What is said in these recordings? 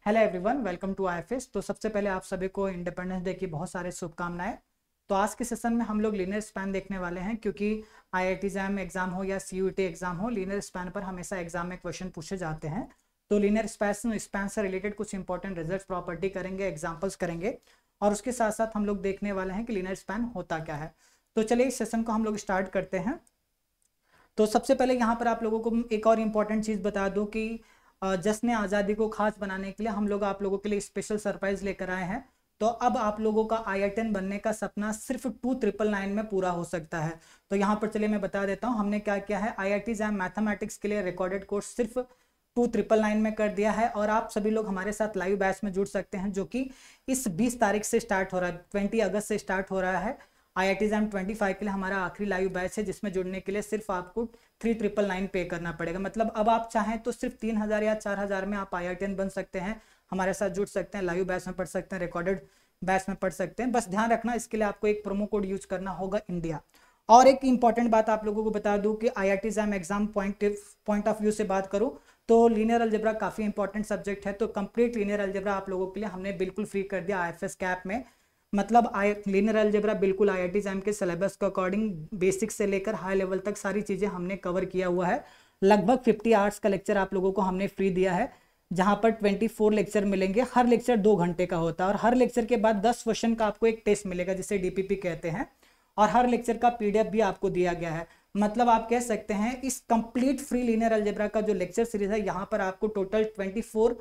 Hello everyone, welcome to IFS. तो सबसे पहले आप सभी को इंडिपेंडेंस डे की बहुत सारे शुभकामनाएं। तो आज के सेशन में हम लोग लीनियर स्पैन देखने वाले हैं, क्योंकि आईआईटी जैम एग्जाम हो या सीयूईटी एग्जाम हो, लीनियर स्पैन पर हमेशा एग्जाम में क्वेश्चन पूछे जाते हैं। तो लीनियर स्पैन से रिलेटेड कुछ इंपॉर्टेंट रिजल्ट प्रॉपर्टी करेंगे, एग्जाम्पल्स करेंगे, और उसके साथ साथ हम लोग देखने वाले हैं कि लीनियर स्पैन होता क्या है। तो चलिए इस सेशन को हम लोग स्टार्ट करते हैं। तो सबसे पहले यहाँ पर आप लोगों को एक और इम्पॉर्टेंट चीज़ बता दूँ कि जश्न आज़ादी को खास बनाने के लिए हम लोग आप लोगों के लिए स्पेशल सरप्राइज लेकर आए हैं। तो अब आप लोगों का IITN बनने का सपना सिर्फ 2999 में पूरा हो सकता है। तो यहाँ पर चलिए मैं बता देता हूँ हमने क्या किया है। IIT जैम मैथमेटिक्स के लिए रिकॉर्डेड कोर्स सिर्फ 2999 में कर दिया है, और आप सभी लोग हमारे साथ लाइव बैच में जुड़ सकते हैं, जो कि इस 20 तारीख से स्टार्ट हो रहा है, 20 अगस्त से स्टार्ट हो रहा है। IIT जैम 25 के लिए हमारा आखिरी लाइव बैच है, जिसमें जुड़ने के लिए सिर्फ आपको 3999 पे करना पड़ेगा। मतलब अब आप चाहें तो सिर्फ 3000 या 4000 में आप IITN बन सकते हैं, हमारे साथ जुड़ सकते हैं, लाइव बैच में पढ़ सकते हैं, रिकॉर्डेड बैच में पढ़ सकते हैं। बस ध्यान रखना, इसके लिए आपको एक प्रोमो कोड यूज करना होगा इंडिया। और एक इंपॉर्टेंट बात आप लोगों को बता दूं कि IIT jam exam point of view से बात करूं तो लीनियर अलजेब्रा काफी इंपॉर्टेंट सब्जेक्ट है। तो कंप्लीट लीनियर अलजेब्रा आप लोगों के लिए हमने बिल्कुल फ्री कर दिया IFS कैप में। मतलब लीनियर अलजेब्रा बिल्कुल IIT जैम के सिलेबस के अकॉर्डिंग बेसिक से लेकर हाई लेवल तक सारी चीज़ें हमने कवर किया हुआ है। लगभग 50 आवर्स का लेक्चर आप लोगों को हमने फ्री दिया है, जहां पर 24 लेक्चर मिलेंगे। हर लेक्चर 2 घंटे का होता है, और हर लेक्चर के बाद 10 क्वेश्चन का आपको एक टेस्ट मिलेगा, जिसे DPP कहते हैं, और हर लेक्चर का PDF भी आपको दिया गया है। मतलब आप कह सकते हैं इस कंप्लीट फ्री लीनियर अलजेब्रा का जो लेक्चर सीरीज है, यहाँ पर आपको टोटल 24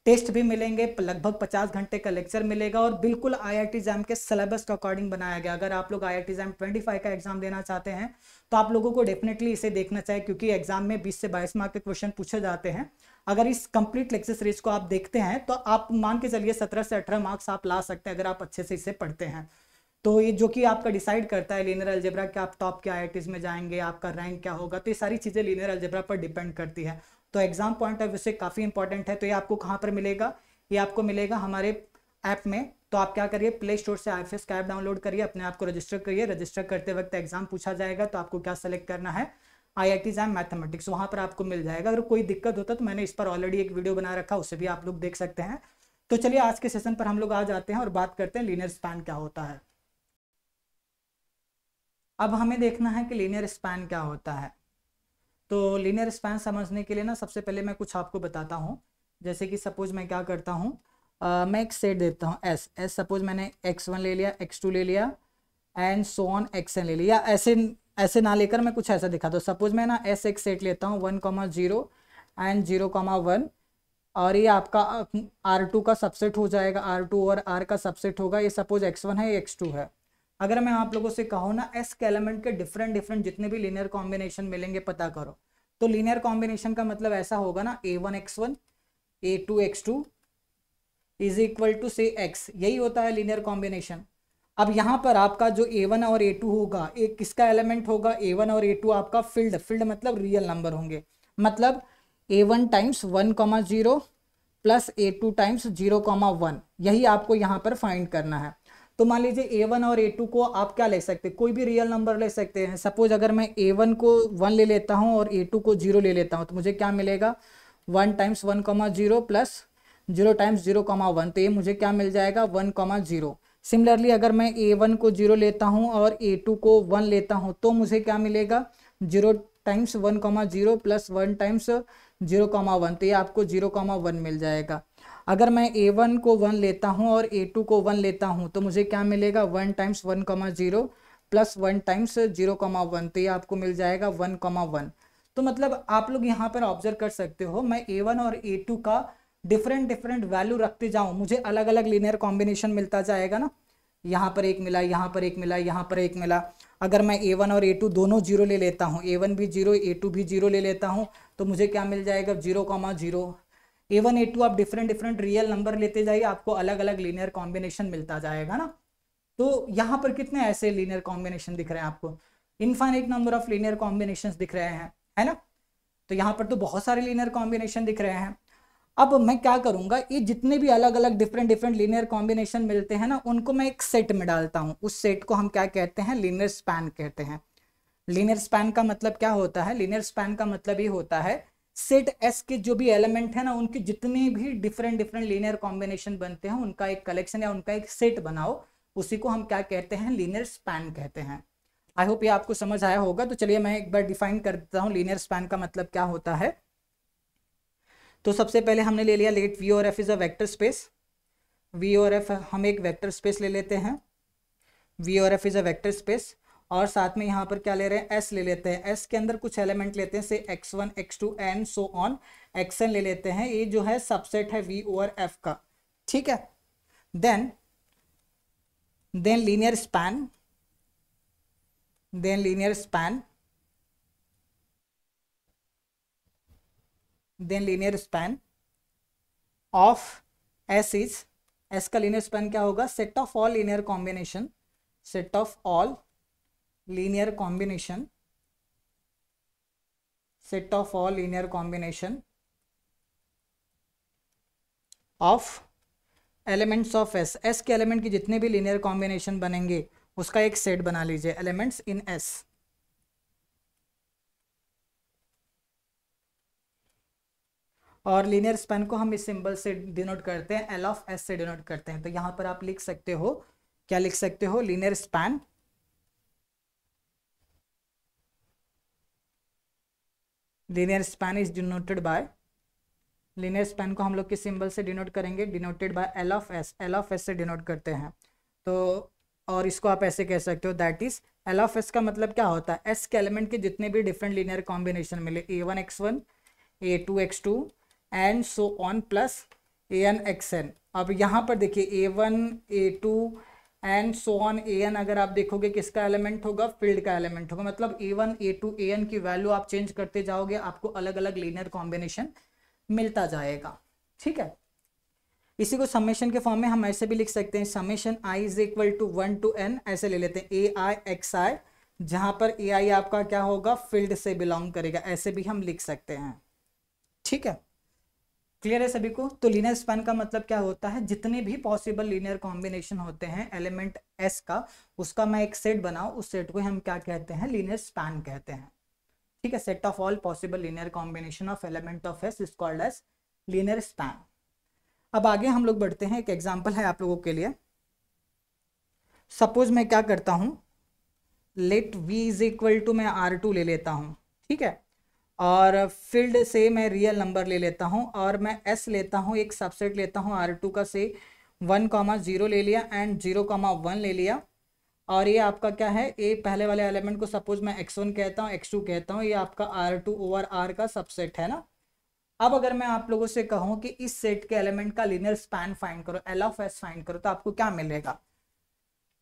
टेस्ट भी मिलेंगे, लगभग 50 घंटे का लेक्चर मिलेगा, और बिल्कुल IIT जैम के सिलेबस के अकॉर्डिंग बनाया गया। अगर आप लोग IIT जैम 25 का एग्जाम देना चाहते हैं तो आप लोगों को डेफिनेटली इसे देखना चाहिए, क्योंकि एग्जाम में 20 से 22 मार्क के क्वेश्चन पूछे जाते हैं। अगर इस कंप्लीट लेक्चर सीरीज को आप देखते हैं तो आप मान के चलिए 17 से 18 मार्क्स आप ला सकते हैं, अगर आप अच्छे से इसे पढ़ते हैं। तो ये जो कि आपका डिसाइड करता है लीनियर अलजेब्रा कि आप टॉप के IITs में जाएंगे, आपका रैंक क्या होगा। तो ये सारी चीज़ें लीनियर अलजेब्रा पर डिपेंड करती है। तो एग्जाम पॉइंट ऑफ व्यू से काफ़ी इंपॉर्टेंट है। तो ये आपको कहाँ पर मिलेगा? ये आपको मिलेगा हमारे ऐप में। तो आप क्या करिए, प्ले स्टोर से IFS का ऐप डाउनलोड करिए, अपने आप को रजिस्टर करिए। रजिस्टर करते वक्त एग्जाम पूछा जाएगा, तो आपको क्या सेलेक्ट करना है, IIT जैम मैथमेटिक्स, वहाँ पर आपको मिल जाएगा। अगर कोई दिक्कत होता तो मैंने इस पर ऑलरेडी एक वीडियो बना रखा, उसे भी आप लोग देख सकते हैं। तो चलिए आज के सेशन पर हम लोग आ जाते हैं और बात करते हैं लीनियर स्पैन क्या होता है। अब हमें देखना है कि लीनियर स्पैन क्या होता है। तो लीनियर स्पैन समझने के लिए ना सबसे पहले मैं कुछ आपको बताता हूँ। जैसे कि सपोज मैं क्या करता हूँ, मैं एक सेट देता हूँ एस सपोज मैंने x1 ले लिया, x2 ले लिया, एंड सो ऑन xn ले लिया। ऐसे ऐसे ना लेकर मैं कुछ ऐसा दिखाता हूँ। सपोज मैं ना S एक सेट लेता हूँ 1,0 एंड 0,1, और ये आपका R2 का सबसेट हो जाएगा, R2 और R का सबसेट होगा। ये सपोज x1 है, ये x2 है। अगर मैं आप लोगों से कहूँ ना S के एलिमेंट के डिफरेंट जितने भी लीनियर कॉम्बिनेशन मिलेंगे पता करो, तो लीनियर कॉम्बिनेशन का मतलब ऐसा होगा ना, A1x1 A2x2 is equal to से x, यही होता है लीनियर कॉम्बिनेशन। अब यहाँ पर आपका जो A1 और A2 होगा, एक किसका एलिमेंट होगा, A1 और A2 आपका फील्ड मतलब रियल नंबर होंगे। मतलब A1 times 1,0 plus A2 times 0,1, यही आपको यहाँ पर फाइंड करना है। तो मान लीजिए A1 और A2 को आप क्या ले सकते हैं, कोई भी रियल नंबर ले सकते हैं। सपोज अगर मैं A1 को 1 ले लेता हूँ और A2 को 0 ले लेता हूँ, तो मुझे क्या मिलेगा, 1 टाइम्स 1,0 प्लस 0 टाइम्स 0,1, तो ये मुझे क्या मिल जाएगा, 1,0। सिमिलरली अगर मैं A1 को 0 लेता हूँ और A2 को 1 लेता हूँ, तो मुझे क्या मिलेगा, 0 टाइम्स 1,0 प्लस 1 टाइम्स 0,1, तो ये आपको 0,1 मिल जाएगा। अगर मैं A1 को 1 लेता हूँ और A2 को 1 लेता हूँ, तो मुझे क्या मिलेगा, 1 टाइम्स 1,0 प्लस 1 टाइम्स 0,1, तो ये आपको मिल जाएगा 1,1। तो मतलब आप लोग यहाँ पर ऑब्जर्व कर सकते हो, मैं A1 और A2 का डिफरेंट वैल्यू रखते जाऊँ, मुझे अलग अलग लीनियर कॉम्बिनेशन मिलता जाएगा ना। यहाँ पर एक मिला, यहाँ पर एक मिला, यहाँ पर एक मिला। अगर मैं A1 और A2 दोनों 0 ले लेता हूँ, A1 भी 0 A2 भी 0 ले लेता हूँ, तो मुझे क्या मिल जाएगा, 0,0। A1 A2 आप डिफरेंट रियल नंबर लेते जाइए, आपको अलग अलग लीनियर कॉम्बिनेशन मिलता जाएगा ना। तो यहाँ पर कितने ऐसे लीनियर कॉम्बिनेशन दिख रहे हैं आपको, infinite number of linear combinations दिख रहे हैं, है ना। तो यहाँ पर तो बहुत सारे लीनियर कॉम्बिनेशन दिख रहे हैं। अब मैं क्या करूंगा, ये जितने भी अलग अलग डिफरेंट लीनियर कॉम्बिनेशन मिलते हैं ना, उनको मैं एक सेट में डालता हूँ। उस सेट को हम क्या कहते हैं, लीनियर स्पैन कहते हैं। लीनियर स्पैन का मतलब क्या होता है, लीनियर स्पैन का मतलब ये होता है, सेट एस के जो भी एलिमेंट है ना, उनके जितने भी डिफरेंट डिफरेंट लीनियर कॉम्बिनेशन बनते हैं उनका एक कलेक्शन या उनका एक सेट बनाओ, उसी को हम क्या कहते हैं, लीनियर स्पैन कहते हैं। आई होप ये आपको समझ आया होगा। तो चलिए मैं एक बार डिफाइन कर देता हूँ लीनियर स्पैन का मतलब क्या होता है। तो सबसे पहले हमने ले लिया लेट वी और F is a vector space. V और एफ हम एक वेक्टर स्पेस ले लेते हैं, वी और F is a vector space, और साथ में यहाँ पर क्या ले रहे हैं, एस ले लेते हैं। एस के अंदर कुछ एलिमेंट लेते हैं, से x1 x2 and so on xn ले लेते हैं। ये जो है सबसेट है वी ओवर एफ का, ठीक है। Then linear span, linear span of S is, S का लीनियर स्पैन क्या होगा, set of all linear combination, set of all linear combination, set of all linear combination of elements of S. S के element की जितने भी linear combination बनेंगे उसका एक सेट बना लीजिए, एलिमेंट्स इन एस। और लीनियर स्पैन को हम इस सिंबल से डिनोट करते हैं, एल ऑफ एस से डिनोट करते हैं। तो यहां पर आप लिख सकते हो, क्या लिख सकते हो, linear span is denoted by, linear span को हम लोग किस सिंबल से डिनोट करेंगे, denoted by L of S. L of S से डिनोट करते हैं। तो और इसको आप ऐसे कह सकते हो, that is L of S का मतलब क्या होता है, एस के एलिमेंट के जितने भी डिफरेंट लीनियर कॉम्बिनेशन मिले, a1 x1 a2 x2 and so on plus an xn। अब यहाँ पर देखिए a1 a2 and so on an, अगर आप देखोगे किसका एलिमेंट होगा, फील्ड का एलिमेंट होगा। मतलब a1 a2 an की वैल्यू आप चेंज करते जाओगे, आपको अलग अलग लीनियर कॉम्बिनेशन मिलता जाएगा, ठीक है। इसी को समेशन के फॉर्म में हम ऐसे भी लिख सकते हैं, summation i is equal to 1 to n, ऐसे ले लेते हैं ai xi, जहां पर ai आपका क्या होगा, फील्ड से बिलोंग करेगा, ऐसे भी हम लिख सकते हैं, ठीक है। क्लियर है सभी को। तो लीनियर स्पैन का मतलब क्या होता है, जितने भी पॉसिबल लीनियर कॉम्बिनेशन होते हैं एलिमेंट एस का, उसका मैं एक सेट बनाऊं, उस सेट को हम क्या कहते हैं, लीनियर स्पैन कहते हैं, ठीक है। Set of all possible linear combination of element of S is called as linear span. अब आगे हम लोग बढ़ते हैं, एक एग्जांपल है आप लोगों के लिए। सपोज मैं क्या करता हूं, let v is equal to, मैं r2 ले लेता हूं, ठीक है, और फील्ड से मैं रियल नंबर ले लेता हूं, और मैं s लेता हूं, एक सबसेट लेता हूं r2 का, से 1,0 ले लिया एंड 0,1 ले लिया। और ये आपका क्या है, ये पहले वाले एलिमेंट को सपोज मैं x1 कहता हूँ, x2 कहता हूँ, ये आपका r2 ओवर r का सबसेट है ना। अब अगर मैं आप लोगों से कहूँ कि इस सेट के एलिमेंट का लीनियर स्पैन फाइंड करो, एल ऑफ एस फाइंड करो, तो आपको क्या मिलेगा।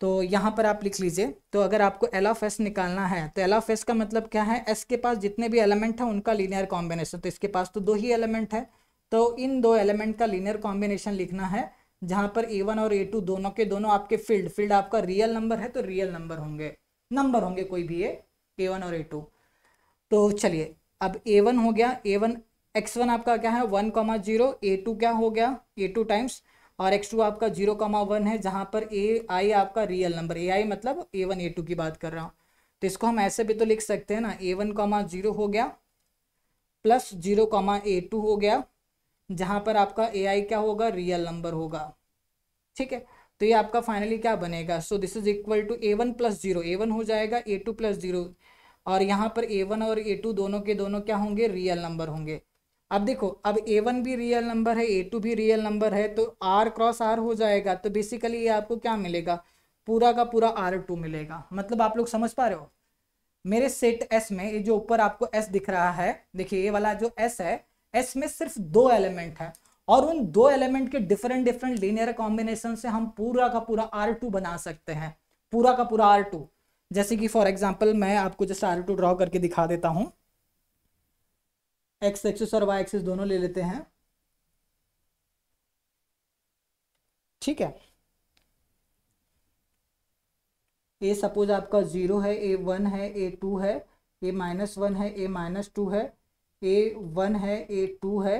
तो यहाँ पर आप लिख लीजिए, तो अगर आपको एल ऑफ एस निकालना है, तो एल ऑफ एस का मतलब क्या है, एस के पास जितने भी एलिमेंट है उनका लीनियर कॉम्बिनेशन। तो इसके पास तो 2 ही एलिमेंट है, तो इन 2 एलिमेंट का लीनियर कॉम्बिनेशन लिखना है, जहां पर a1 और a2 दोनों के दोनों आपके फील्ड आपका रियल नंबर है, तो रियल नंबर होंगे कोई भी ये a1 और a2। तो चलिए, अब a1 हो गया, a1 x1 आपका क्या है 1,0, a2 क्या हो गया a2 टाइम्स, और x2 आपका 0,1 है, जहां पर ai आपका रियल नंबर, ai मतलब a1 a2 की बात कर रहा हूं। तो इसको हम ऐसे भी तो लिख सकते हैं ना, a1,0 हो गया प्लस 0,a2 हो गया, जहां पर आपका ai क्या होगा, रियल नंबर होगा, ठीक है। तो ये आपका फाइनली क्या बनेगा, so this is equal to a1 plus 0, a1 हो जाएगा a2 प्लस 0, और यहाँ पर a1 और a2 दोनों के दोनों क्या होंगे, रियल नंबर होंगे। अब देखो, अब a1 भी रियल नंबर है, a2 भी रियल नंबर है, तो r क्रॉस r हो जाएगा। तो बेसिकली ये आपको क्या मिलेगा, पूरा का पूरा r2 मिलेगा। मतलब आप लोग समझ पा रहे हो, मेरे सेट S में ये जो ऊपर आपको S दिख रहा है, देखिए ये वाला जो S है, S में सिर्फ 2 एलिमेंट है, और उन 2 एलिमेंट के डिफरेंट डिफरेंट लीनियर कॉम्बिनेशन से हम पूरा का पूरा R2 बना सकते हैं, पूरा का पूरा R2। जैसे कि फॉर एग्जांपल मैं आपको जैसे R2 ड्रॉ करके दिखा देता हूं, x एक्सिस और y एक्सिस दोनों ले लेते हैं, ठीक है। ए सपोज आपका 0 है, a1 है, a2 है, a-1 है, a-2 है, a1 है, a2 है,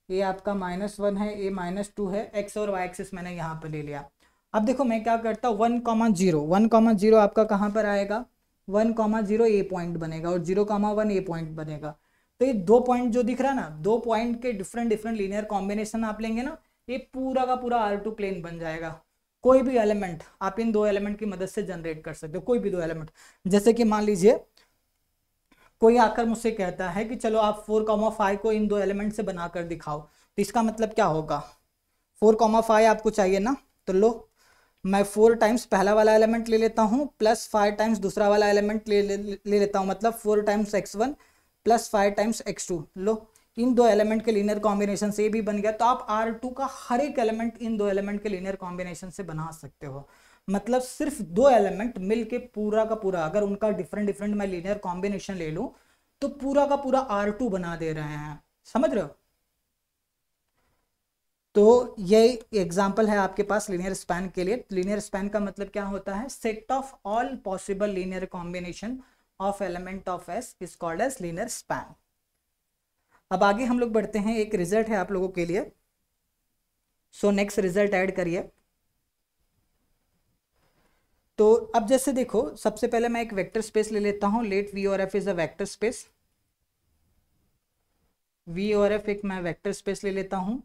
ये आपका -1 है, a-2 है, x और y एक्सिस मैंने यहाँ पे ले लिया। अब देखो मैं क्या करता हूँ, 1,0 आपका कहाँ पर आएगा, 1,0 ए पॉइंट बनेगा, और 0,1 ए पॉइंट बनेगा। तो ये 2 पॉइंट जो दिख रहा है ना, 2 पॉइंट के डिफरेंट डिफरेंट लीनियर कॉम्बिनेशन आप लेंगे ना, ये पूरा का पूरा R2 प्लेन बन जाएगा। कोई भी एलिमेंट आप इन 2 एलिमेंट की मदद से जनरेट कर सकते हो, कोई भी 2 एलिमेंट। जैसे कि मान लीजिए कोई आकर मुझसे कहता है कि चलो आप 4,5 को इन 2 एलिमेंट से बनाकर दिखाओ, तो इसका मतलब क्या होगा, 4,5 आपको चाहिए ना, तो लो मैं 4 टाइम्स पहला वाला एलिमेंट ले लेता हूँ प्लस 5 टाइम्स दूसरा वाला एलिमेंट ले लेता हूँ, मतलब 4 times x1 plus 5 times x2। लो इन 2 एलिमेंट के लीनियर कॉम्बिनेशन से ये भी बन गया। तो आप R2 का हर एक एलिमेंट इन 2 एलिमेंट के लीनियर कॉम्बिनेशन से बना सकते हो। मतलब सिर्फ 2 एलिमेंट मिलके पूरा का पूरा, अगर उनका डिफरेंट डिफरेंट मैं लीनियर कॉम्बिनेशन ले लूं तो पूरा का पूरा R2 बना दे रहे हैं, समझ रहे हो। तो ये एग्जाम्पल है आपके पास लीनियर स्पैन के लिए। लीनियर स्पैन का मतलब क्या होता है, set of all possible linear combination of element of S is called as linear span. अब आगे हम लोग बढ़ते हैं, एक रिजल्ट है आप लोगों के लिए। सो नेक्स्ट रिजल्ट ऐड करिए। तो अब जैसे देखो, सबसे पहले मैं एक वेक्टर स्पेस ले लेता हूं, लेट वी और F is a vector space. V और एफ एक मैं वेक्टर स्पेस ले लेता हूं,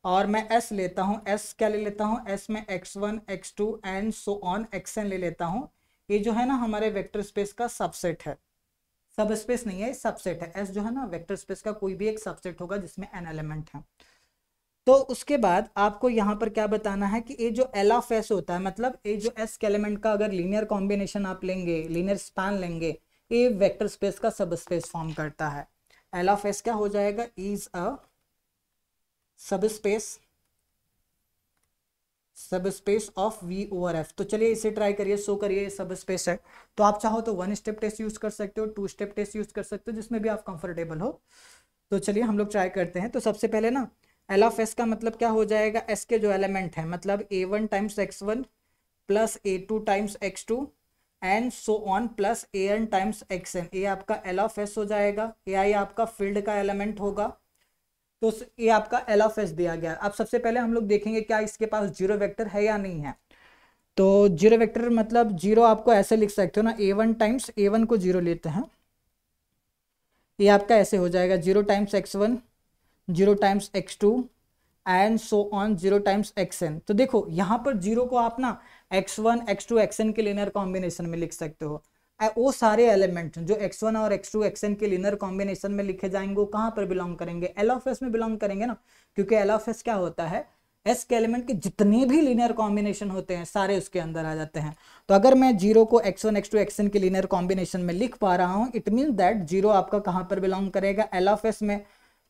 और मैं S लेता हूं। S क्या ले लेता हूं, S में x1 x2 and so on xn ले लेता हूं। ये जो है ना हमारे वेक्टर स्पेस का सबसेट है, सब स्पेस नहीं है, सबसेट है। S जो है ना वेक्टर स्पेस का कोई भी एक सबसेट होगा जिसमें n एलिमेंट है। तो उसके बाद आपको यहाँ पर क्या बताना है कि ये जो L ऑफ S होता है, मतलब ये जो S के एलिमेंट का अगर लीनियर कॉम्बिनेशन आप लेंगे, लीनियर स्पैन लेंगे, ये वेक्टर स्पेस का सब स्पेस फॉर्म करता है। L ऑफ S क्या हो जाएगा, is a sub space of V over F। तो चलिए इसे ट्राई करिए, शो करिए सब स्पेस है। तो आप चाहो तो 1 स्टेप टेस्ट यूज कर सकते हो, 2 स्टेप टेस्ट यूज कर सकते हो, जिसमें भी आप कंफर्टेबल हो। तो चलिए हम लोग ट्राई करते हैं। तो सबसे पहले ना L ऑफ S का मतलब क्या हो जाएगा, S के जो एलिमेंट है, मतलब A1 times x1 plus A2 times x2 and so on plus AN times xn, ये आपका L ऑफ S हो जाएगा। AI आपका फील्ड का एलिमेंट होगा। तो ये आपका L ऑफ S दिया गया। अब सबसे पहले हम लोग देखेंगे क्या इसके पास जीरो वेक्टर है या नहीं है। तो जीरो वेक्टर मतलब जीरो आपको ऐसे लिख सकते हो ना, A1 टाइम्स A1 को जीरो लेते हैं, ये आपका ऐसे हो जाएगा 0 times x1 0 times x2 and so on 0 times xn। तो देखो यहाँ पर जीरो को आप ना x1 x2 xn के लीनियर कॉम्बिनेशन में लिख सकते हो। वो सारे एलिमेंट जो x1 और x2 xn के लीनियर कॉम्बिनेशन में लिखे जाएंगे वो कहाँ पर बिलोंग करेंगे, L ऑफ S में बिलोंग करेंगे ना, क्योंकि L ऑफ S क्या होता है, S के एलिमेंट के जितने भी लीनियर कॉम्बिनेशन होते हैं सारे उसके अंदर आ जाते हैं। तो अगर मैं जीरो को x1 x2 xn के लीनियर कॉम्बिनेशन में लिख पा रहा हूँ, इट मीन दैट जीरो आपका कहाँ पर बिलोंग करेगा, L ऑफ S में।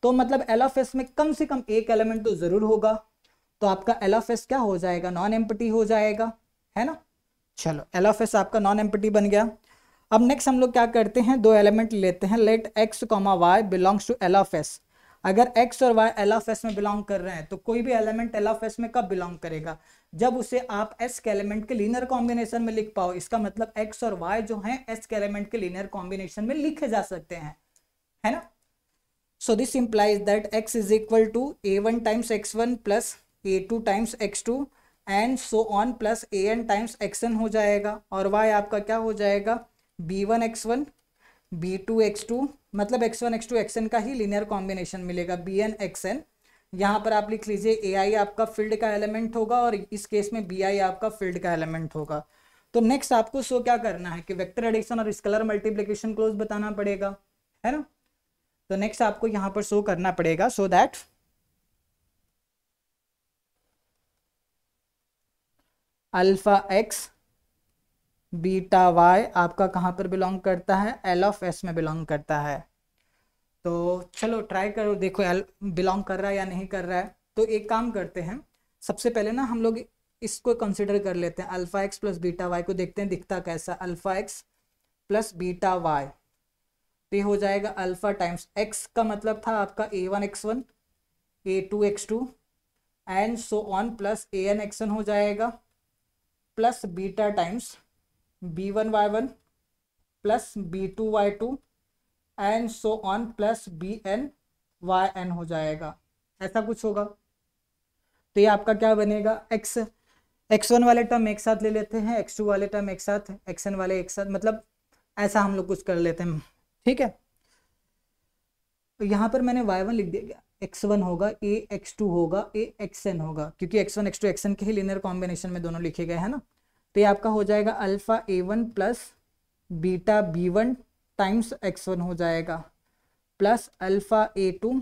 तो मतलब L ऑफ S में कम से कम एक एलिमेंट तो जरूर होगा। तो आपका L ऑफ S क्या हो जाएगा, नॉन एम्प्टी हो जाएगा, है ना। चलो L ऑफ S आपका नॉन एम्प्टी बन गया। अब नेक्स्ट हम लोग क्या करते हैं, 2 एलिमेंट लेते हैं, लेट x, y belongs to L of S। अगर x और y L ऑफ S में बिलोंग कर रहे हैं तो कोई भी एलिमेंट L ऑफ S में कब बिलोंग करेगा, जब उसे आप S के एलिमेंट के लीनियर कॉम्बिनेशन में लिख पाओ। इसका मतलब x और y जो हैं S के एलिमेंट के लीनियर कॉम्बिनेशन में लिखे जा सकते हैं, है ना। So this implies that x is equal to a1 times x1 plus a2 times x2 and so on plus an times xn हो जाएगा। और y आपका क्या हो जाएगा, b1 x1 b2 x2, मतलब x1 x2 xn का ही लीनियर कॉम्बिनेशन मिलेगा, bn xn। यहाँ पर आप लिख लीजिए ai आपका फील्ड का एलिमेंट होगा और इस केस में bi आपका फील्ड का एलिमेंट होगा। तो नेक्स्ट आपको शो क्या करना है कि वेक्टर एडिशन और स्केलर मल्टीप्लिकेशन क्लोज बताना पड़ेगा, है ना। तो नेक्स्ट आपको यहां पर शो करना पड़ेगा, so that alpha x beta y आपका कहां पर बिलोंग करता है, L ऑफ S में बिलोंग करता है। तो चलो ट्राई करो, देखो L बिलोंग कर रहा है या नहीं कर रहा है। तो एक काम करते हैं, सबसे पहले ना हम लोग इसको कंसिडर कर लेते हैं, alpha x plus beta y को देखते हैं दिखता कैसा, alpha x plus beta y. तो ये हो जाएगा अल्फा टाइम्स x का मतलब था आपका a1 x1 a2 x2 and so on plus an xn हो जाएगा, plus beta times b1 y1 plus b2 y2 and so on plus bn yn हो जाएगा, ऐसा कुछ होगा। तो ये आपका क्या बनेगा, x1 वाले टर्म एक साथ ले लेते हैं, x2 वाले टर्म एक साथ, xn वाले एक साथ, मतलब ऐसा हम लोग कुछ कर लेते हैं। ठीक है, तो यहाँ पर मैंने y1 लिख दिया, x1 होगा a x2 होगा a xn होगा, क्योंकि x1 x2 xn के ही लीनियर कॉम्बिनेशन में दोनों लिखे गए हैं ना। तो ये आपका हो जाएगा alpha a1 plus beta b1 times x1 हो जाएगा, plus alpha a2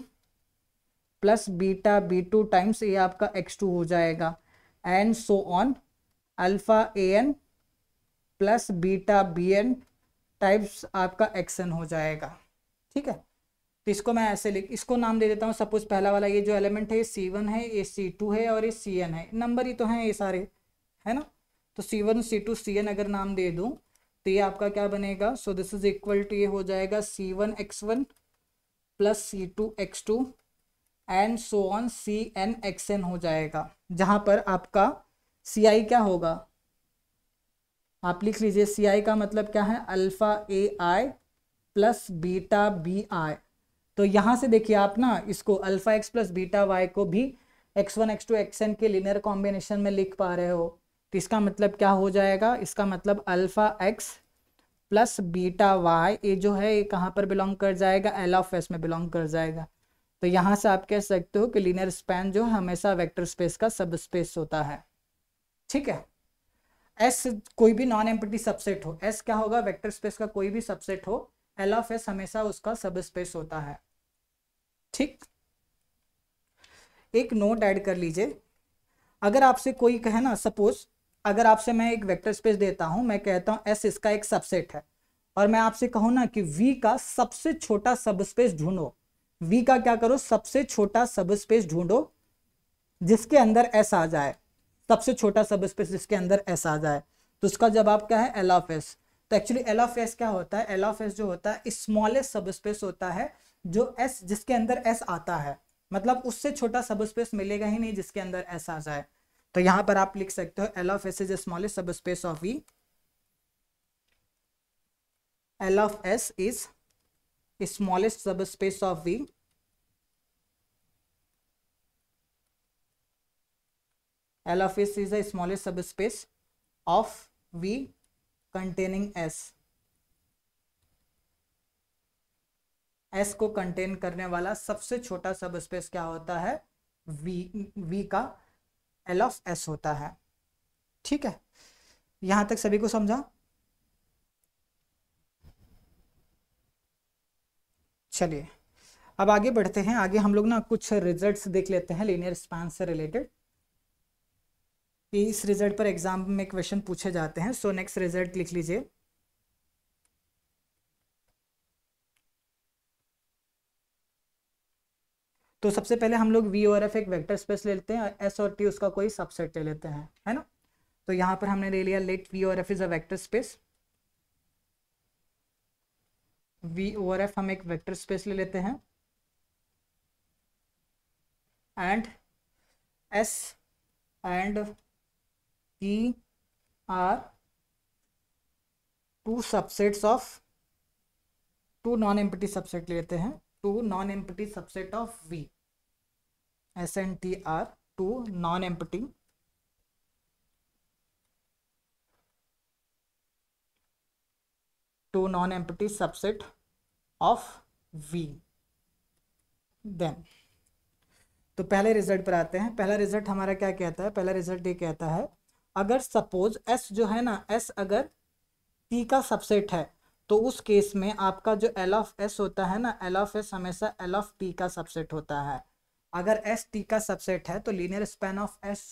plus beta b2 times ये आपका x2 हो जाएगा, and so on alpha an plus beta bn types आपका xn हो जाएगा। ठीक है, तो इसको मैं ऐसे इसको नाम दे देता हूँ। सपोज पहला वाला ये जो एलिमेंट है ये C1 है, ये C2 है और ये Cn है, नंबर ही तो हैं ये सारे, है ना। तो C1 C2 Cn अगर नाम दे दूँ तो ये आपका क्या बनेगा, so this is equal to, ये हो जाएगा C1 x1 plus C2 x2 and so on Cn xn हो जाएगा, जहां पर आपका Ci क्या होगा, आप लिख लीजिए Ci का मतलब क्या है, alpha ai plus beta bi। तो यहां से देखिए आप ना इसको alpha x plus beta y को भी x1 x2 xn के लिनियर कॉम्बिनेशन में लिख पा रहे हो। तो इसका मतलब क्या हो जाएगा, इसका मतलब alpha x plus beta y ये जो है ये कहाँ पर बिलोंग कर जाएगा, एल ऑफ एस में बिलोंग कर जाएगा। तो यहाँ से आप कह सकते हो कि लीनियर स्पैन जो हमेशा वेक्टर स्पेस का सब स्पेस होता है। ठीक है, एस कोई भी नॉन एम्प्टी सबसेट हो, एस क्या होगा, वेक्टर स्पेस का कोई भी सबसेट हो, एल ऑफ एस हमेशा उसका सब स्पेस होता है। ठीक, एक नोट ऐड कर लीजिए, अगर आपसे कोई कहे ना, सपोज अगर आपसे मैं एक वेक्टर स्पेस देता हूं, मैं कहता हूं एस इसका एक सबसेट है, और मैं आपसे कहूं ना कि वी का सबसे छोटा सबस्पेस ढूंढो, वी का क्या करो, सबसे छोटा सबस्पेस ढूंढो जिसके अंदर एस आ जाए, सबसे छोटा सबस्पेस जिसके अंदर एस आ जाए, तो उसका जवाब क्या है, एल ऑफ एस। तो एक्चुअली एल ऑफ एस क्या होता है, एल ऑफ एस जो होता है स्मॉलेस्ट सबस्पेस होता है जो एस जिसके अंदर एस आता है, मतलब उससे छोटा सबस्पेस मिलेगा ही नहीं जिसके अंदर एस आ जाए। तो यहां पर आप लिख सकते हो L of S is smallest subspace of V, L of S is smallest subspace of V, L of S is the smallest subspace of V containing S। S को कंटेन करने वाला सबसे छोटा सबस्पेस क्या होता है, V का L of S होता है। ठीक है, यहां तक सभी को समझा। चलिए अब आगे बढ़ते हैं, आगे हम लोग ना कुछ रिजल्ट्स देख लेते हैं लीनियर स्पैन से रिलेटेड, इस रिजल्ट पर एग्जाम में क्वेश्चन पूछे जाते हैं। सो नेक्स्ट रिजल्ट लिख लीजिए, तो सबसे पहले हम लोग वी और एफ एक वेक्टर स्पेस ले लेते हैं, एस और टी उसका कोई सबसेट ले लेते हैं, है ना। तो यहां पर हमने ले लिया लेट वी और F is a vector space, V और एफ हम एक वेक्टर स्पेस ले लेते हैं, and S and T are two subsets of, two non empty subset लेते हैं, two non empty subset of V, S and T are two non empty subset of V. Then तो पहले result पर आते हैं। पहला रिजल्ट हमारा क्या कहता है, पहला रिजल्ट ये कहता है अगर सपोज एस जो है ना, एस अगर टी का सबसेट है तो उस केस में आपका जो एल ऑफ एस होता है ना, एल ऑफ एस हमेशा एल ऑफ टी का सबसेट होता है। अगर एस टी का सबसेट है तो लीनियर स्पैन ऑफ एस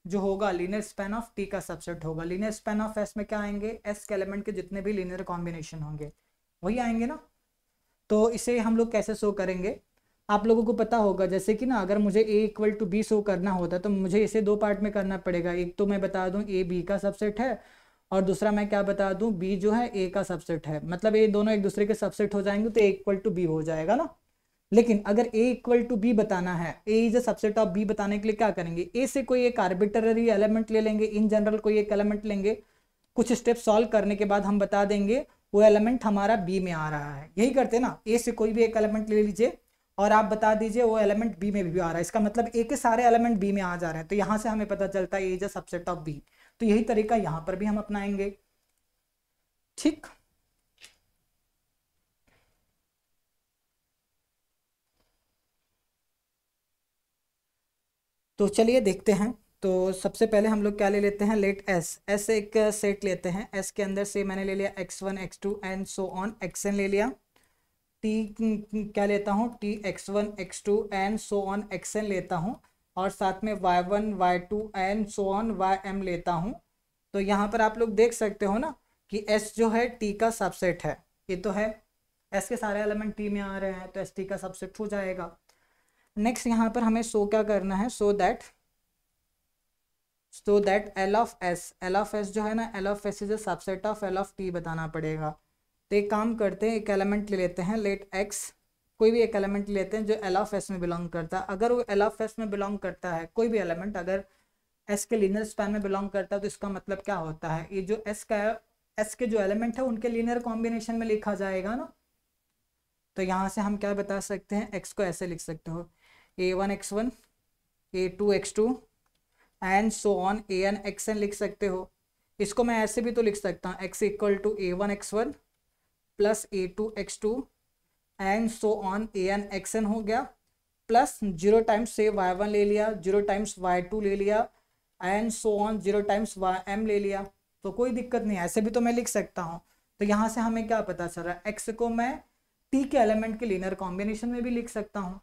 जो होगा लीनियर स्पैन ऑफ टी का सबसेट होगा। लीनियर स्पैन ऑफ एस में क्या आएंगे, एस के एलिमेंट के जितने भी लीनियर कॉम्बिनेशन होंगे वही आएंगे ना। तो इसे हम लोग कैसे शो करेंगे, आप लोगों को पता होगा, जैसे कि ना अगर मुझे a equal to B show करना होता तो मुझे इसे दो पार्ट में करना पड़ेगा। एक तो मैं बता दूं a b का सबसेट है, और दूसरा मैं क्या बता दूं b जो है a का सबसेट है, मतलब ये दोनों एक दूसरे के सबसेट हो जाएंगे तो a इक्वल टू b हो जाएगा ना। लेकिन अगर a इक्वल टू b बताना है, a is a subset of b बताने के लिए क्या करेंगे, a से कोई एक आर्बिट्ररी एलिमेंट ले लेंगे, इन जनरल कोई एक एलिमेंट लेंगे, कुछ स्टेप सॉल्व करने के बाद हम बता देंगे वो एलिमेंट हमारा b में आ रहा है। यही करते ना, a से कोई भी एक एलिमेंट ले लीजिए और आप बता दीजिए वो एलिमेंट बी में भी आ रहा है, इसका मतलब ए के सारे एलिमेंट बी में आ जा रहे हैं, तो यहां से हमें पता चलता है A is a subset of B. तो यही तरीका यहां पर भी हम अपनाएंगे। ठीक, तो चलिए देखते हैं। तो सबसे पहले हम लोग क्या ले लेते हैं, लेट एस एक सेट लेते हैं। एस के अंदर से मैंने ले लिया x1 x2 and so on, xn ले लिया। टी क्या लेता हूँ, T x1 x2 and so on xn लेता हूँ, और साथ में y1 y2 and so on ym लेता हूँ। तो यहाँ पर आप लोग देख सकते हो ना कि s जो है t का सबसेट है। ये तो है, s के सारे एलिमेंट t में आ रहे हैं तो s t का सबसेट हो जाएगा। नेक्स्ट यहाँ पर हमें शो क्या करना है, so that L of S जो है ना, L of S is a subset of L of T बताना पड़ेगा। तो एक काम करते हैं, एक एलिमेंट ले लेते हैं, लेट एक्स, कोई भी एक एलिमेंट लेते हैं जो एल ऑफ एस में बिलोंग करता है। अगर वो एल ऑफ एस में बिलोंग करता है, कोई भी एलिमेंट अगर एस के लीनियर स्पैन में बिलोंग करता है, तो इसका मतलब क्या होता है, ये जो एस के जो एलिमेंट है उनके लीनियर कॉम्बिनेशन में लिखा जाएगा ना। तो यहाँ से हम क्या बता सकते हैं, एक्स को ऐसे लिख सकते हो, a1 x1 a2 x2 and so on an xn लिख सकते हो। इसको मैं ऐसे भी तो लिख सकता हूँ, x equal to a1 x1 plus a2 x2 and so on an xn हो गया, प्लस 0 टाइम्स से y1 ले लिया, 0 टाइम्स y2 ले लिया and so on 0 times ym ले लिया। तो कोई दिक्कत नहीं, ऐसे भी तो मैं लिख सकता हूँ। तो यहाँ से हमें क्या पता चल रहा है, x को मैं t के एलिमेंट के लीनियर कॉम्बिनेशन में भी लिख सकता हूँ।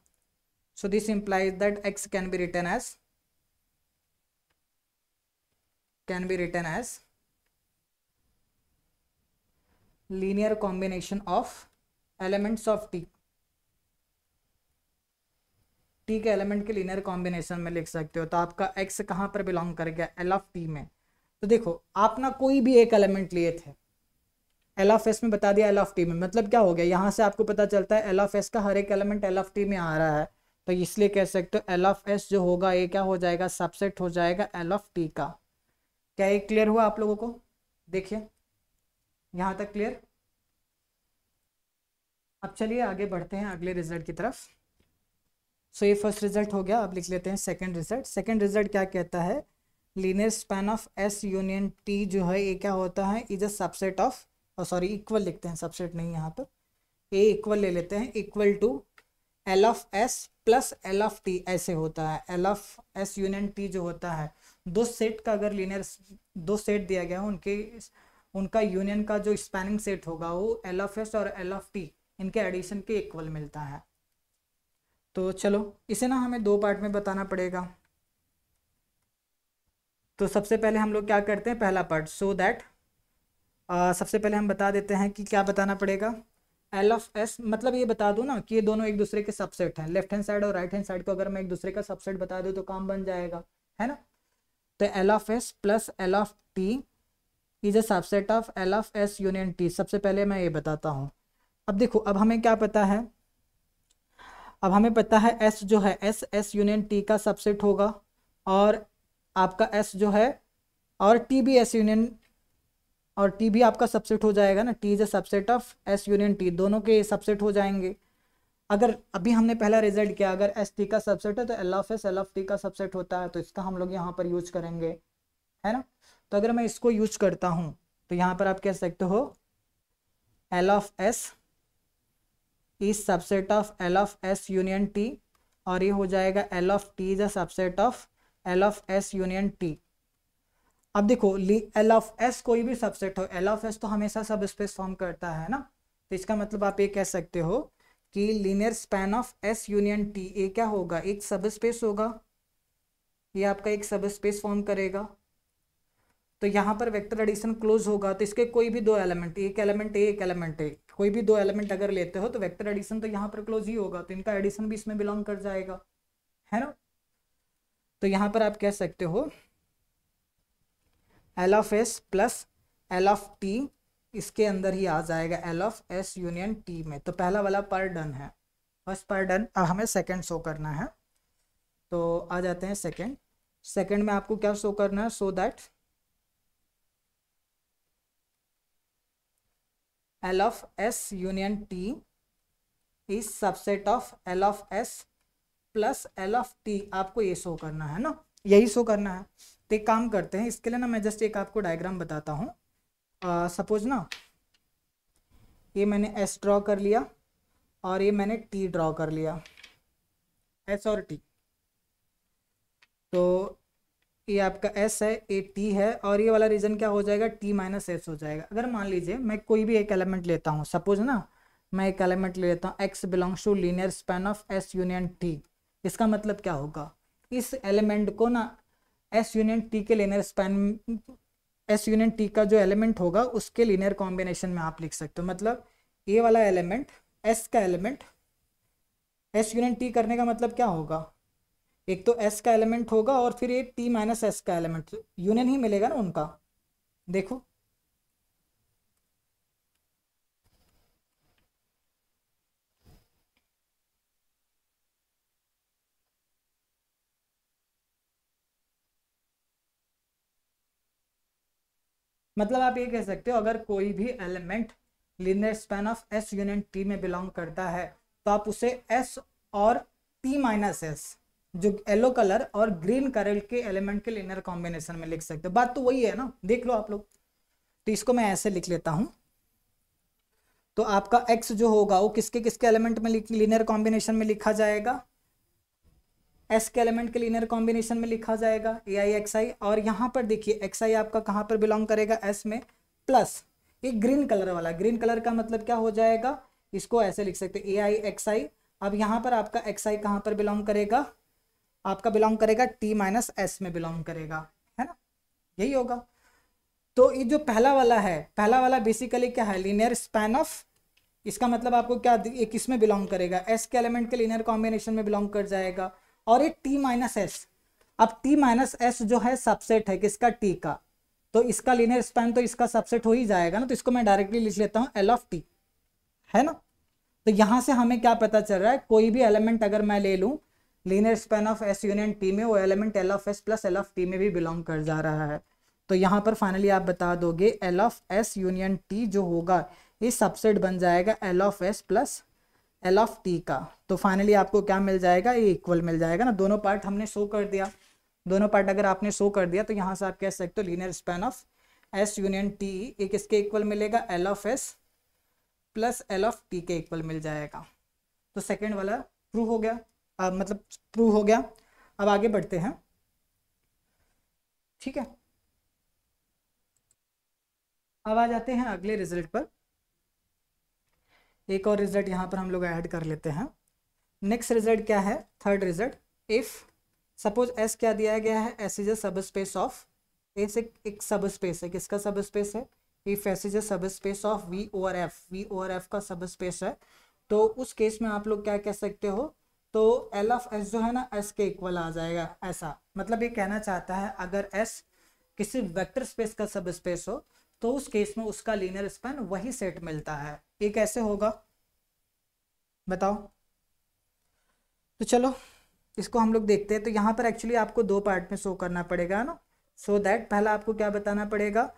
So this implies that x can be written as linear combination of elements of t। t के एलिमेंट के लीनियर कॉम्बिनेशन में लिख सकते हो। तो आपका x कहाँ पर बिलोंग कर गया, एल ऑफ टी में। तो देखो आप ना कोई भी एक एलिमेंट लिए थे, एल ऑफ एस में बता दिया एल ऑफ टी में, मतलब क्या हो गया, यहाँ से आपको पता चलता है एल ऑफ एस का हर एक एलिमेंट एल ऑफ टी में आ रहा है। तो इसलिए कह सकते हो एल ऑफ एस जो होगा ये क्या हो जाएगा, सबसेट हो जाएगा एल ऑफ टी का। क्या ये क्लियर हुआ आप लोगों को, देखिए यहाँ तक क्लियर। अब चलिए आगे बढ़ते हैं अगले रिजल्ट की तरफ। सो ये फर्स्ट रिजल्ट हो गया, अब लिख लेते हैं सेकंड रिजल्ट। सेकंड रिजल्ट क्या कहता है, linear span of S union T जो है ये क्या होता है, is a subset of, sorry equal लिखते हैं, सबसेट नहीं यहाँ पर, ए इक्वल ले लेते हैं, equal to L of S plus L of T ऐसे होता है। L of S union T जो होता है, दो सेट का अगर लीनियर, दो सेट दिया गया है उनके, उनका यूनियन का जो स्पैनिंग सेट होगा वो एल ऑफ एस और एल ऑफ टी इनके एडिशन के इक्वल मिलता है। तो चलो इसे ना हमें दो पार्ट में बताना पड़ेगा। तो सबसे पहले हम लोग क्या करते हैं, पहला पार्ट, सो दैट सबसे पहले हम बता देते हैं कि क्या बताना पड़ेगा, एल ऑफ एस, मतलब ये बता दूं ना कि ये दोनों एक दूसरे के सबसेट हैं। लेफ्ट हैंड साइड और राइट हैंड साइड को अगर मैं एक दूसरे का सबसेट बता दूं तो काम बन जाएगा, है ना। तो L of S plus L of T is a subset of L of S union T. सबसे पहले मैं ये बताता हूँ। अब देखो, अब हमें क्या पता है, अब हमें पता है एस जो है, एस यूनियन टी का सबसेट होगा, और आपका एस जो है, और टी भी एस यूनियन, और टी भी आपका सबसेट हो जाएगा ना, T is a subset of S union T, दोनों के सबसेट हो जाएंगे। अगर अभी हमने पहला रिजल्ट किया, अगर एस टी का सबसेट है तो L of S L of T का सबसेट होता है, तो इसका हम लोग यहाँ पर यूज करेंगे, है ना। तो अगर मैं इसको यूज करता हूँ तो यहाँ पर आप कह सकते हो L of S is subset of L of S union T, और ये हो जाएगा L of T is a subset of L of S union T. अब देखो एल ऑफ एस कोई भी सबसेट हो, एल ऑफ एस तो हमेशा सब स्पेस फॉर्म करता है ना। तो इसका मतलब आप ये कह सकते हो कि linear span of S union T ये क्या होगा, एक सब स्पेस होगा, ये आपका एक सब स्पेस फॉर्म करेगा। तो यहाँ पर वेक्टर एडिशन क्लोज होगा, तो इसके कोई भी दो एलिमेंट, एक एलिमेंट ए एक एलिमेंट ए, कोई भी दो एलिमेंट अगर लेते हो तो वेक्टर एडिशन तो यहाँ पर क्लोज ही होगा, तो इनका एडिशन भी इसमें बिलोंग कर जाएगा, है ना। तो यहाँ पर आप कह सकते हो L of S plus L of T इसके अंदर ही आ जाएगा L of S union T में। तो पहला वाला पार्ट डन है, फर्स्ट पार्ट डन। अब हमें सेकंड शो करना है, तो आ जाते हैं सेकंड। सेकंड में आपको क्या शो करना है, so that L of S union T is subset of L of S plus L of T, आपको ये शो करना है ना, यही शो करना है। तो एक काम करते हैं, इसके लिए ना मैं जस्ट एक आपको डायग्राम बताता हूँ। सपोज ना ये मैंने एस ड्रॉ कर लिया और ये मैंने टी ड्रॉ कर लिया, एस और टी। तो ये आपका s है, ये t है, और ये वाला रीजन क्या हो जाएगा, t माइनस एस हो जाएगा। अगर मान लीजिए मैं कोई भी एक एलिमेंट लेता हूँ, सपोज ना मैं एक एलिमेंट ले लेता हूँ x belongs to linear span of s union t, इसका मतलब क्या होगा, इस एलिमेंट को ना s यूनियन t के linear span, s union t का जो एलिमेंट होगा उसके लीनियर कॉम्बिनेशन में आप लिख सकते हो। मतलब ये वाला एलिमेंट, s का एलिमेंट s यूनियन t करने का मतलब क्या होगा, एक तो s का एलिमेंट होगा और फिर ये t माइनस एस का एलिमेंट, यूनियन ही मिलेगा ना उनका। देखो मतलब आप ये कह सकते हो अगर कोई भी element linear span of s union t में बिलोंग करता है तो आप उसे s और t माइनस एस, जो येलो कलर और ग्रीन कलर के एलिमेंट के लीनियर कॉम्बिनेशन में लिख सकते हो। बात तो वही है ना, देख लो आप लोग। तो इसको मैं ऐसे लिख लेता हूं, तो आपका x जो होगा वो किसके किसके एलिमेंट में लीनियर कॉम्बिनेशन में लिखा जाएगा, s के एलिमेंट के लीनियर कॉम्बिनेशन में लिखा जाएगा ए आई एक्स आई। और यहाँ पर देखिए एक्स आई आपका कहाँ पर बिलोंग करेगा, s में, प्लस ये ग्रीन कलर वाला, ग्रीन कलर का मतलब क्या हो जाएगा, इसको ऐसे लिख सकते हैं ए आई एक्स आई। अब यहाँ पर आपका एक्स आई कहाँ पर बिलोंग करेगा, आपका बिलोंग करेगा t माइनस एस में बिलोंग करेगा, है ना, यही होगा। तो ये जो पहला वाला है, पहला वाला बेसिकली क्या है, लीनियर स्पैन ऑफ, इसका मतलब आपको क्या, ये किस में बिलोंग करेगा, s के एलिमेंट के लीनियर कॉम्बिनेशन में बिलोंग कर जाएगा। और ये t माइनस एस, अब t माइनस एस जो है सबसेट है किसका, t का, तो इसका लीनियर स्पैन तो इसका सबसेट हो ही जाएगा ना, तो इसको मैं डायरेक्टली लिख लेता हूँ l ऑफ t, है ना। तो यहां से हमें क्या पता चल रहा है, कोई भी एलिमेंट अगर मैं ले लूं linear span of s union t में, वो element l of s plus l of t में भी बिलोंग कर जा रहा है। तो यहाँ पर फाइनली आप बता दोगे l of s union t जो होगा ये सबसेट बन जाएगा l of s plus l of t का। तो फाइनली आपको क्या मिल जाएगा, ये इक्वल मिल जाएगा ना, दोनों पार्ट हमने शो कर दिया। दोनों पार्ट अगर आपने शो कर दिया तो यहाँ से आप कह सकते हो linear span of s union t एक इसके इक्वल मिलेगा, l of s plus l of t के इक्वल मिल जाएगा। तो सेकेंड वाला प्रूव हो गया, मतलब प्रूव हो गया। अब आगे बढ़ते हैं, ठीक है। अब आ जाते हैं अगले रिजल्ट पर। एक और रिजल्ट यहाँ पर हम लोग ऐड कर लेते हैं। नेक्स्ट रिजल्ट क्या है, third result, if suppose S क्या दिया गया है, S is a sub space of, S एक सब स्पेस है, किसका सब स्पेस है, if S is a sub space of V over F, V over F का सब स्पेस है, तो उस केस में आप लोग क्या कह सकते हो, तो एल ऑफ एस जो है ना एस के इक्वल आ जाएगा। ऐसा मतलब ये कहना चाहता है अगर एस किसी वेक्टर स्पेस का सब स्पेस हो तो उस केस में उसका लीनियर स्पैन वही सेट मिलता है। ये कैसे होगा बताओ, तो चलो इसको हम लोग देखते हैं। तो यहाँ पर एक्चुअली आपको दो पार्ट में शो करना पड़ेगा ना, सो दैट पहला आपको क्या बताना पड़ेगा,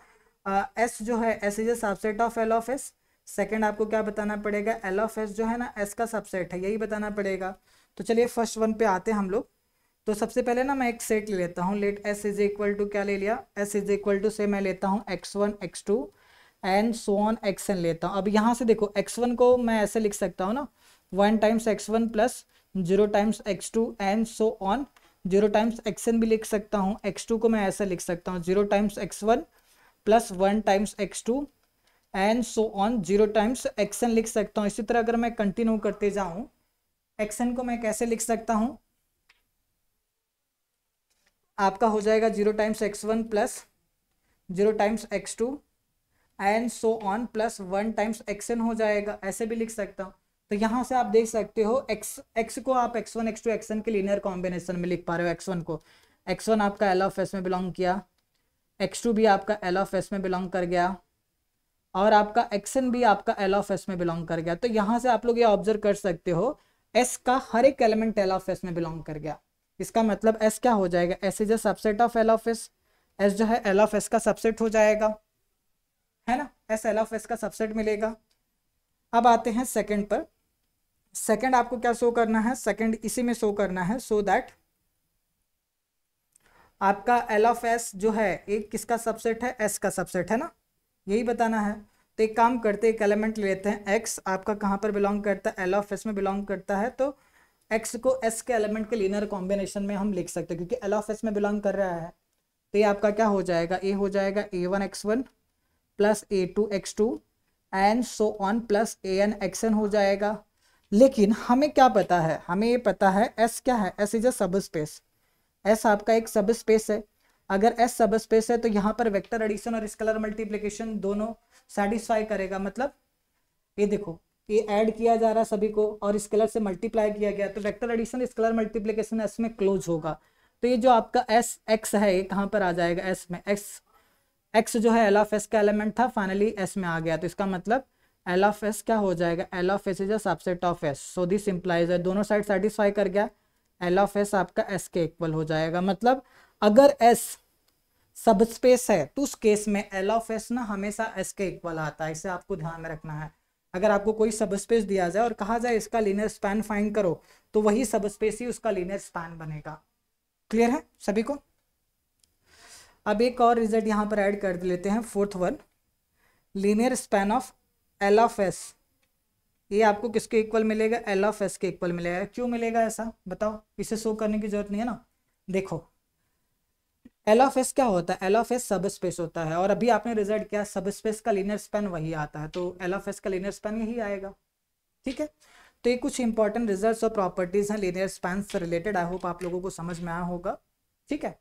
एस जो है S is a subset of L of S. Second आपको क्या बताना पड़ेगा, एल ऑफ एस जो है ना एस का सबसेट है, यही बताना पड़ेगा। तो चलिए फर्स्ट वन पे आते हैं हम लोग। तो सबसे पहले ना मैं एक सेट ले लेता हूँ, let S is equal to क्या ले लिया, एस इज इक्वल टू से मैं लेता हूँ x1 x2 and so on xn लेता हूँ। अब यहाँ से देखो x1 को मैं ऐसे लिख सकता हूँ ना, 1 times x1 plus 0 times x2 and so on 0 times xn भी लिख सकता हूँ। x2 को मैं ऐसे लिख सकता हूँ 0 times x1 plus 1 times x2 and so on 0 times xn लिख सकता हूँ। इसी तरह अगर मैं कंटिन्यू करते जाऊँ, xn को मैं कैसे लिख सकता हूँ, आपका हो जाएगा 0 times x1 plus 0 times x2 and so on plus 1 times xn हो जाएगा, ऐसे भी लिख सकता हूँ। तो यहाँ से आप देख सकते हो x को आप x1 x2 xn के लीनियर कॉम्बिनेशन में लिख पा रहे हो। x1 को, x1 आपका एल ऑफ एस में बिलोंग किया, x2 भी आपका एल ऑफ एस में बिलोंग कर गया और आपका xn भी आपका एल ऑफ एस में बिलोंग कर गया। तो यहाँ से आप लोग ये ऑब्जर्व कर सकते हो s का हर एक एलिमेंट एल ऑफ एस में बिलोंग कर गया। इसका मतलब s क्या हो जाएगा, s is a subset of L of S, s जो है एल ऑफ एस का सबसेट हो जाएगा, है ना, s एल ऑफ एस का सबसेट मिलेगा। अब आते हैं सेकंड पर। सेकंड आपको क्या शो करना है, सेकंड इसी में शो करना है, सो दैट आपका एल ऑफ एस जो है एक किसका सबसेट है, s का सबसेट है ना, यही बताना है। तो एक काम करते हैं, एक एलिमेंट ले लेते हैं x, आपका कहाँ पर बिलोंग करता है, एल ऑफ एस में बिलोंग करता है। तो एक्स को एस के एलिमेंट के लीनियर कॉम्बिनेशन में हम लिख सकते हैं क्योंकि एल ऑफ एस में बिलोंग कर रहा है। तो ये आपका क्या हो जाएगा, ए हो जाएगा a1x1 plus a2x2 and so on plus an(xn) हो जाएगा। लेकिन हमें क्या पता है, हमें ये पता है एस क्या है, S is a sub space, S आपका एक सब स्पेस है। अगर एस सब स्पेस है तो यहाँ पर वेक्टर एडिशन और स्केलर मल्टीप्लिकेशन दोनों सेटिस्फाई करेगा। मतलब ये देखो, ये ऐड किया जा रहा है सभी को और स्केलर से मल्टीप्लाई किया गया, तो vector addition scalar multiplication S में क्लोज होगा। तो ये जो आपका एस एक्स है ये कहाँ पर आ जाएगा, एस में। एक्स जो है एल ऑफ एस का एलिमेंट था, फाइनली एस में आ गया, तो इसका मतलब एल ऑफ एस क्या हो जाएगा, L of S is a subset of S. So this implies है, दोनों साइड सेटिस्फाई कर गया, एल ऑफ एस आपका एस के इक्वल हो जाएगा। मतलब अगर एस सब स्पेस है तो उस केस में एल ऑफ एस ना हमेशा एस के इक्वल आता है, इसे आपको ध्यान में रखना है। अगर आपको कोई सब स्पेस दिया जाए और कहा जाए इसका लीनियर स्पैन फाइंड करो, तो वही सब स्पेस ही उसका लीनियर स्पैन बनेगा। क्लियर है सभी को? अब एक और रिजल्ट यहाँ पर ऐड कर लेते हैं, fourth one, linear span of L of S. ये आपको किसके इक्वल मिलेगा, एल ऑफ एस के इक्वल मिलेगा। क्यों मिलेगा ऐसा बताओ, इसे शो करने की जरूरत नहीं है ना। देखो एल ऑफ एस क्या होता है, एल ऑफ एस सब स्पेस होता है और अभी आपने रिजल्ट किया सब स्पेस का लीनियर स्पैन वही आता है, तो एल ऑफ एस का लीनियर स्पैन यही आएगा। ठीक है, तो ये कुछ इंपॉर्टेंट रिजल्ट्स और प्रॉपर्टीज हैं लीनियर स्पैन से रिलेटेड। आई होप आप लोगों को समझ में आया होगा। ठीक है,